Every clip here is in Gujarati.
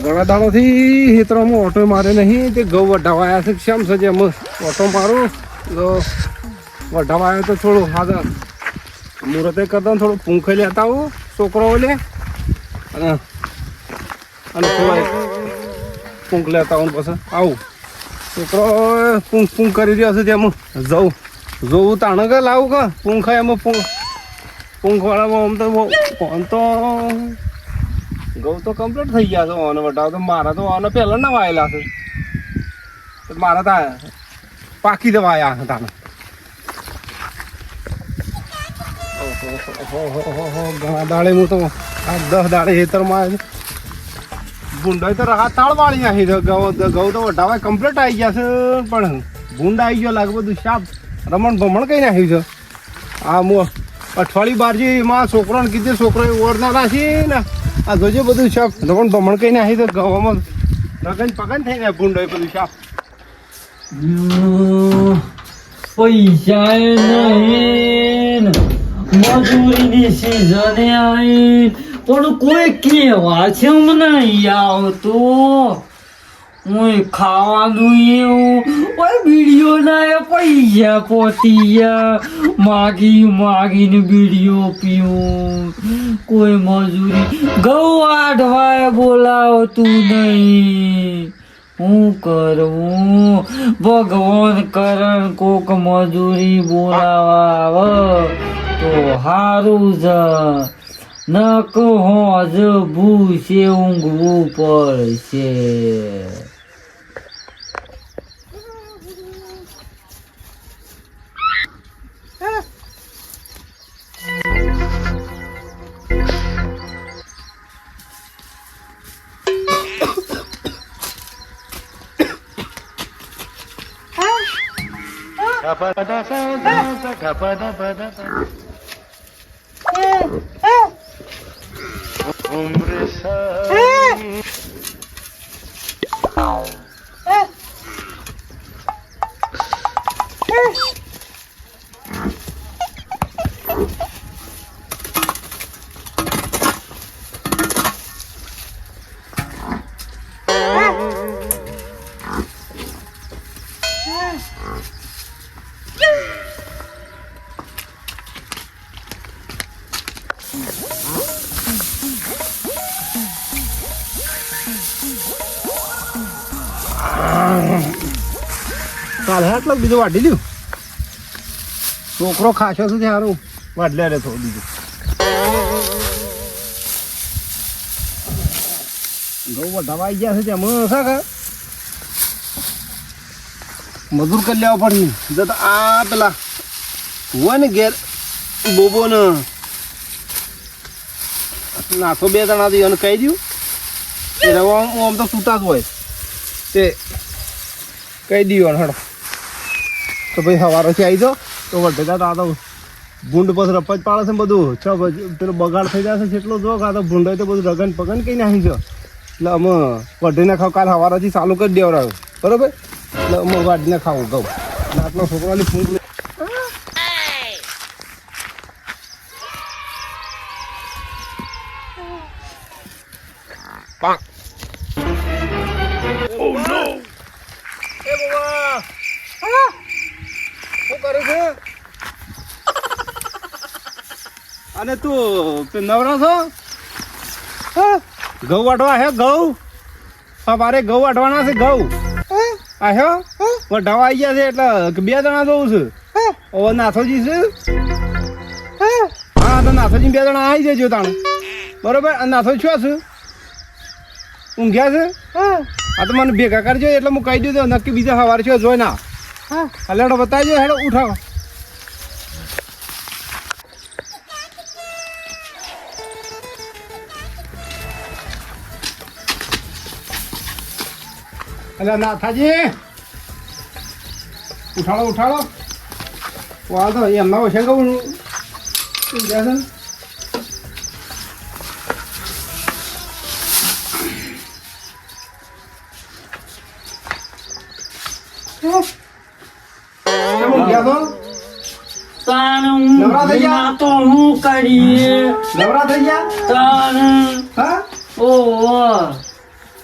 ઘણા દાડોથી ખેતરોમાં ઓટો મારે નહીં તે ઘઉં વઢાવા આવ્યા છે કેમ છે જેમ ઓટો મારું તો વઢાવા આવ્યો તો થોડું આગળ મુહૂર્તે કરતા થોડું પૂંખે લેતા આવું છોકરાઓ લે અને થોડા પૂંખ લેતા આવું પછી આવું છોકરો પૂંખ કરી રહ્યો છે તેમાં જોવું તાણે કે લાવું કે પૂંખ એમાં પૂંખવાળામાં આમ તો ઘઉં તો કમ્પ્લીટ થઈ ગયા છે ઓને વટાવ તો મારા તો ઓને પહેલાં ના વાયેલા છે મારા તો પાકી તો વાયા હતા તાને ઘણા દાડે હું તો 10 દાડે ખેતરમાં ભૂંડાઈ તો તાળ વાળી નાખી ઘઉં તો વટાવા કમ્પ્લીટ આવી ગયા છે પણ ભૂંડ આવી ગયો લાગે બધું શાપ રમણ ભમણ કઈ નાખ્યું છે આ હું અઠવાડિયું બારજી એમાં છોકરાને કીધું છોકરો ઓર ના રાખી ને આ જોજો બધું શાપ રમણ ભમણ કઈ નાખી તો ગવામાં રગન પગન થઈ ને ભૂંડાઈ બધું શાપ પૈસા નહીં મજૂરીની સીઝને આવી પણ કોઈ કેવા છે મને આવતો હું ખાવાનું એવું ઓય બીડીઓ ના પૈસા પોતિયા માગીને બીડીઓ પીવું કોઈ મજૂરી ઘઉં વાઢવાય બોલાવતું નહીં હું કરવું ભગવાન કરણ કોક મજૂરી બોલાવા આવે તો હારું છે નક હોજ ભૂસે ઊંઘવું પડશે કાલે આટલો બીજો વાઢી લ્યું છોકરો ખાશો છે સારું વાઢલે રે થોડું બીજું ઘઉં વઢાવા આવી ગયા છે તેમાં શા મજૂર કરી લેવા પડે જો તો આ પેલા હોય ને ઘેર બોબો ને નાખો 2 જણા દી અને કહી દઉં એ રવા આમ તો સૂતા જ હોય તે કહી દઉં હડો તો ભાઈ સવારેથી આવી જાઓ તો વઢેતા તો આ તો ભૂંડ પછી રપજ પાડે છે બધું પેલું બગાડ થઈ જશે જેટલો જો આ તો ભૂંડ તો બધું રગન પગન કઈ નાખી છે એટલે અમે વઢીને ખાવ કાલે સવારેથી ચાલુ કરી દેવડાવ્યું બરોબર એટલે અમે વાઢીને ખાવું ઘઉં આટલો છોકરાની ફૂંક અને તું નવરો છો ઘઉં વાટવા હે ઘઉં મારે ઘઉં વાટવાના છે ઘઉં આહ્યો વઢાવા આવી ગયા છે એટલે 2 જણા જવું છે ઓ નાથોજી છે હા તો નાથોજી 2 જણા આવી જજો તાણે બરોબર અને નાથો શું છે ઊંઘ્યા છે આ તો મને ભેગા કરજો એટલે હું કહી દઉં નક્કી બીજા સવારે છે જોઈ ના હા હેડો બતાવજો હેડો ઉઠાવો અલ્યા નાથાજી ઉઠાડો વાહ તો એમના ઓછે કહું જશે તો હું કરીએ નવરા થઈ ગયા તાણ હા ઓહો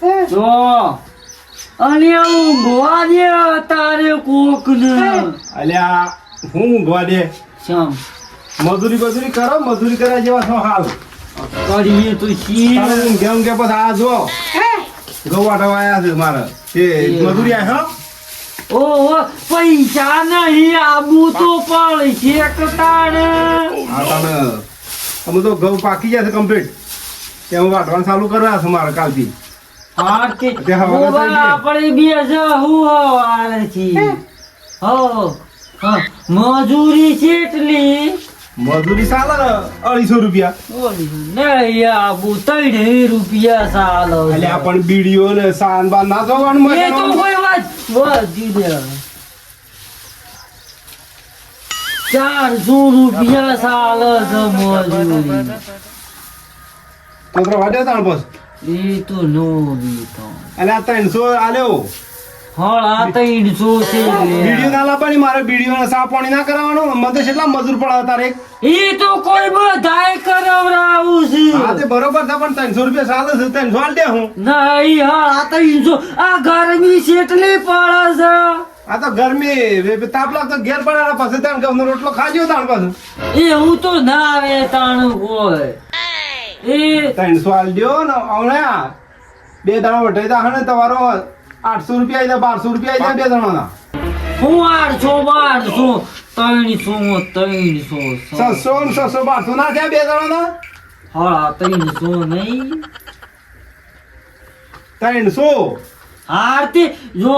જો અને ઊંઘવા દે તારે કોક ને અલ્યા હું ઊંઘવા દે ચમ મજૂરી કરો મજૂરી કર્યા જેવા છો હાલ કરીએ તો છીએ તારે ઊંઘે ઊંઘે પછી આ જો ઘઉં વાટવાયા છે મારે તે મજૂરી આવ્યો ઓહો પૈસા નહીં આબુ તો પણ શેકતા ને હા તમે અમે તો ઘઉં પાકી ગયા છે કમ્પ્લીટ તે હું વાટવાનું ચાલુ કરવા છે મારે કાલથી હા કે તે હવારે ઓવા થઈ ગઈ. આપણે બે જહુ હવારે છી હો હા મજૂરી કેટલી મજૂરી ચાલે ને 250 રૂપિયા નહીં આબુ 3 રૂપિયા સાલ એટલે આ પણ બીડીઓ ને સાન બાન ના જોવાનું એ તો કોઈ વાત વધી દે 400 રૂપિયા સાલ છે મજૂરી તો વાડ્યો તાણ બસ એ તો નો લીધો એટલે આ 300 આલ્યો હા 300 છે બીડીઓ ના લાવવાની મારે બીડીઓ ને સા પાણી ના કરાવવાનું મને તો કેટલા મજૂર પડે તારે એ તો કોઈ બધાય કરાવરાવું છે હા તે બરોબર છે પણ 300 રૂપિયા ચાલે છે 300 આલ દે હું નહીં હા 300 આ ગરમી કેટલી પડે છે આ તો ગરમી તાપ લાગતો ઘેર પડે પછી તાણ ઘઉંનો રોટલો ખાજો તાણ પાછું એવું તો ના આવે તાણ હોય એ 300 આલ દ્યો ને આવણ્યા બે દાણા વટાઈ દા ને તમારો 800 રૂપિયા આવી જાય 1200 રૂપિયા આવી જાય બે દાણાના હું 800 1200 300 600 ને 600 1200 ના થયા બે દાણાના હા 300 નહીં 300 આરતી જો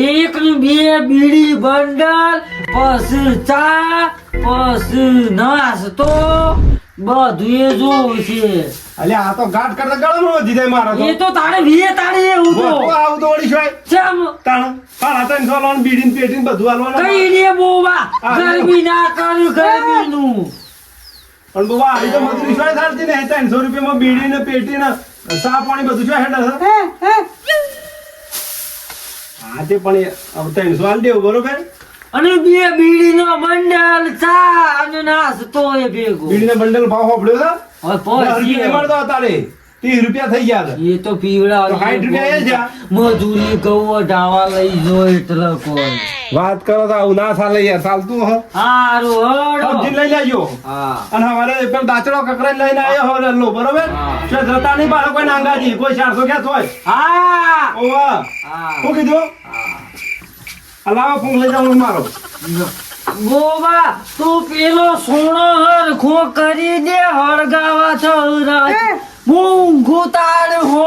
એક ને બે બીડી બંડલ પછી ચા પછી નાસ્તો બધું એ જોવું છે અલ્યા આ તો ઘાટ કરતા ગળો વધી જાય મારો એ તો તારે વીએ તારે એવું તો આવું તો વળી શું ચમ તાણ તાણ 300 લાવવાનું બીડી ને પેટી ને બધું આલવાનું કઈ રે બોવા ગરમી ના કર ગરમી નું પણ બાબા આવી તો મજૂરી શું થાતી ને 300 રૂપિયામાં બીડી ને પેટી ને સા પાણી બધું શું હેઠળ હા તે પણ હવે 300 આલ દેવું બરોબર અને બે બીડી નો બંડલ ચા અને નાસ્તો એ ભેગો બીડી ને બંડલ ભાવ હોપડ્યો હવે છે 10 રૂપિયા મળતો તારે 30 રૂપિયા થઈ ગયા છે એ તો પીવડા તો 60 રૂપિયા એ જા મજૂરી ગૌ ઢાવા લઈ જો એટલે કોઈ વાત કરો તો આવું ના ચાલે યાર ચાલતું હ હારું હડો સબ્જી લઈ લેજો હા અને હવારે પેલો દાચડો કકરાઈ લઈને આવ્યો હવે લો બરોબર હા. છે જતા નહીં બાળકો કોઈ નાંગાજી કોઈ 400 ક્યાં હોય હા ઓવા હા શું કીધું અલાવા ફૂંક લઈ જાઉં મારો ગોવા તું પેલો સોનો હરખો કરી દે હળગાવા છ હું ઘુતાડ હો